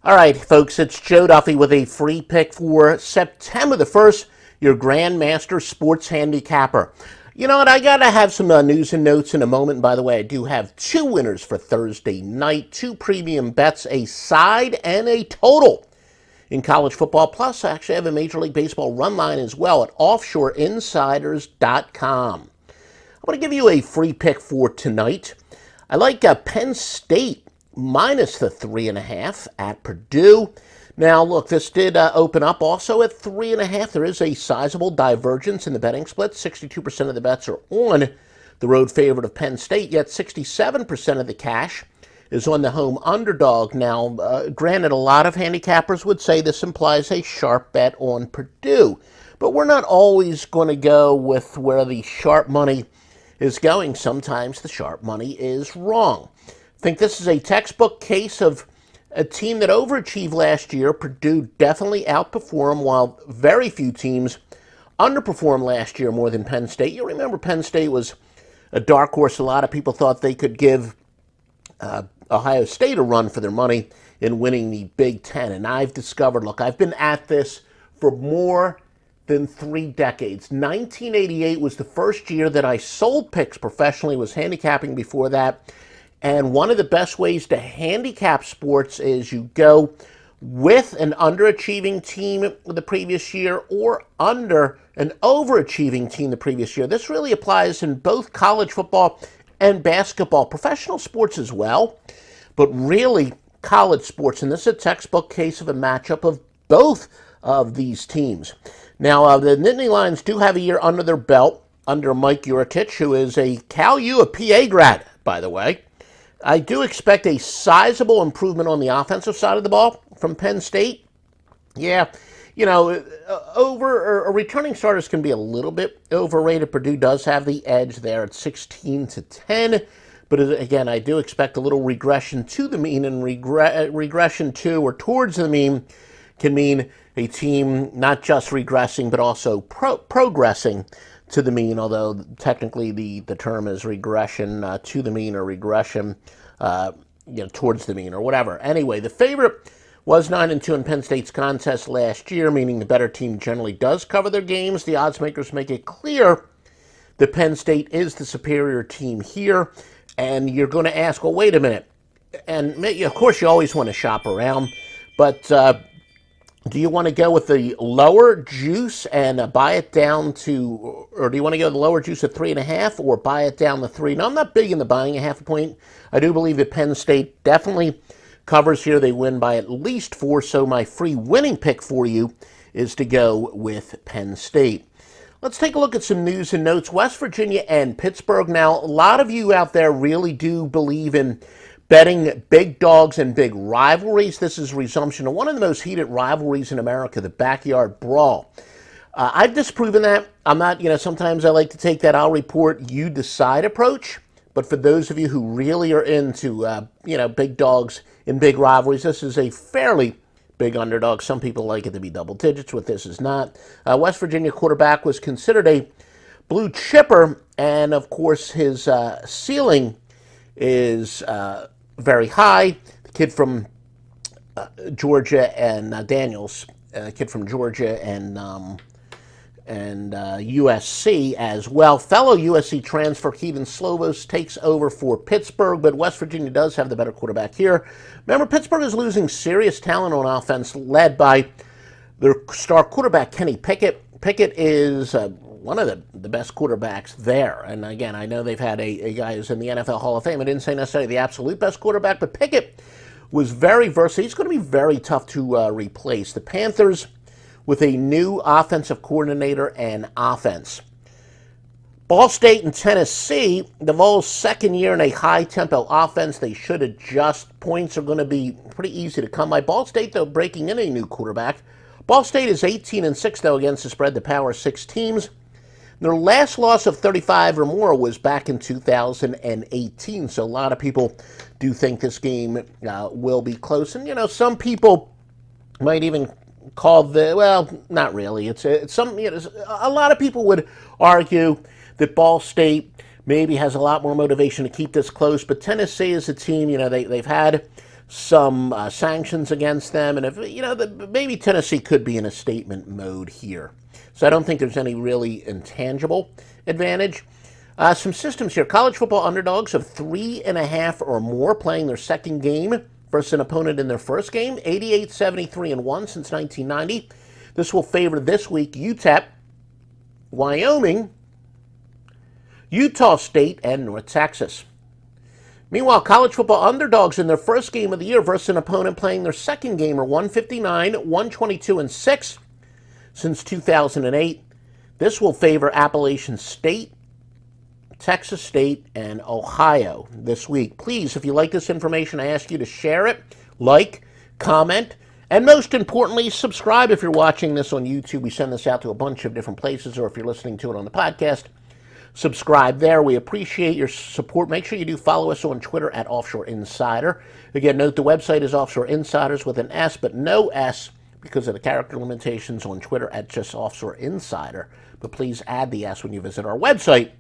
All right, folks, it's Joe Duffy with a free pick for September the 1st, your Grandmaster Sports Handicapper. You know what? I got to have some news and notes in a moment. By the way, I do have two winners for Thursday night, two premium bets, a side and a total in college football. Plus, I actually have a Major League Baseball run line as well at offshoreinsiders.com. I'm going to give you a free pick for tonight. I like Penn State minus the 3.5 at Purdue. Now, look, this did open up also at 3.5. There is a sizable divergence in the betting split. 62% of the bets are on the road favorite of Penn State, yet 67% of the cash is on the home underdog. Now, granted, a lot of handicappers would say this implies a sharp bet on Purdue, but we're not always going to go with where the sharp money is going. Sometimes the sharp money is wrong. I think this is a textbook case of a team that overachieved last year. Purdue definitely outperformed, while very few teams underperformed last year more than Penn State. You remember Penn State was a dark horse. A lot of people thought they could give Ohio State a run for their money in winning the Big Ten. And I've discovered, look, I've been at this for more than 3 decades. 1988 was the first year that I sold picks professionally, was handicapping before that. And one of the best ways to handicap sports is you go with an underachieving team the previous year or under an overachieving team the previous year. This really applies in both college football and basketball, professional sports as well, but really college sports. And this is a textbook case of a matchup of both of these teams. Now, the Nittany Lions do have a year under their belt under Mike Yuritich, who is a Cal U, a PA grad, by the way. I do expect a sizable improvement on the offensive side of the ball from Penn State. Yeah, you know, returning starters can be a little bit overrated. Purdue does have the edge there at 16-10. But again, I do expect a little regression to the mean, and regression to or towards the mean can mean a team not just regressing but also progressing to the mean, although technically the term is regression to the mean or regression towards the mean or whatever. Anyway, the favorite was 9-2 in Penn State's contest last year, meaning the better team generally does cover their games. The odds makers make it clear that Penn State is the superior team here. And you're going to ask, well, wait a minute. And of course, you always want to shop around, but do you want to go with the lower juice and buy it down to, or do you want to go with the lower juice at 3.5 or buy it down to 3? Now, I'm not big into buying a half a point. I do believe that Penn State definitely covers here. They win by at least 4, so my free winning pick for you is to go with Penn State. Let's take a look at some news and notes. West Virginia and Pittsburgh. Now, a lot of you out there really do believe in betting big dogs and big rivalries. This is resumption of one of the most heated rivalries in America, the backyard brawl. I've disproven that. I'm not, sometimes I like to take that I'll report, you decide approach. But for those of you who really are into, big dogs and big rivalries, this is a fairly big underdog. Some people like it to be double digits. What this is not. West Virginia quarterback was considered a blue chipper, and of course his ceiling is very high. The kid from Georgia and Daniels, kid from Georgia and USC as well. Fellow USC transfer Keaton Slovos takes over for Pittsburgh, but West Virginia does have the better quarterback here. Remember, Pittsburgh is losing serious talent on offense, led by their star quarterback, Kenny Pickett. Pickett is one of the best quarterbacks there. And again, I know they've had a guy who's in the NFL Hall of Fame. I didn't say necessarily the absolute best quarterback, but Pickett was very versatile. He's going to be very tough to replace. The Panthers with a new offensive coordinator and offense. Ball State and Tennessee, the Vols' second year in a high-tempo offense. They should adjust. Points are going to be pretty easy to come by. Ball State, though, breaking in a new quarterback. Ball State is 18-6, though, against the spread, the Power 6 teams. Their last loss of 35 or more was back in 2018, so a lot of people do think this game will be close. And, some people might even call not really. It's some, a lot of people would argue that Ball State maybe has a lot more motivation to keep this close, but Tennessee is a team, they've had some sanctions against them, and if maybe Tennessee could be in a statement mode here. So I don't think there's any really intangible advantage. Some systems here. College football underdogs of 3.5 or more playing their second game versus an opponent in their first game. 88, 73, and 1 since 1990. This will favor this week UTEP, Wyoming, Utah State, and North Texas. Meanwhile, college football underdogs in their first game of the year versus an opponent playing their second game are 159, 122, and 6 since 2008. This will favor Appalachian State, Texas State, and Ohio this week. Please, if you like this information, I ask you to share it, like, comment, and most importantly, subscribe if you're watching this on YouTube. We send this out to a bunch of different places, or if you're listening to it on the podcast, subscribe there. We appreciate your support. Make sure you do follow us on Twitter at Offshore Insider. Again, note the website is Offshore Insiders with an S, but no S because of the character limitations on Twitter at just Offshore Insider. But please add the S when you visit our website,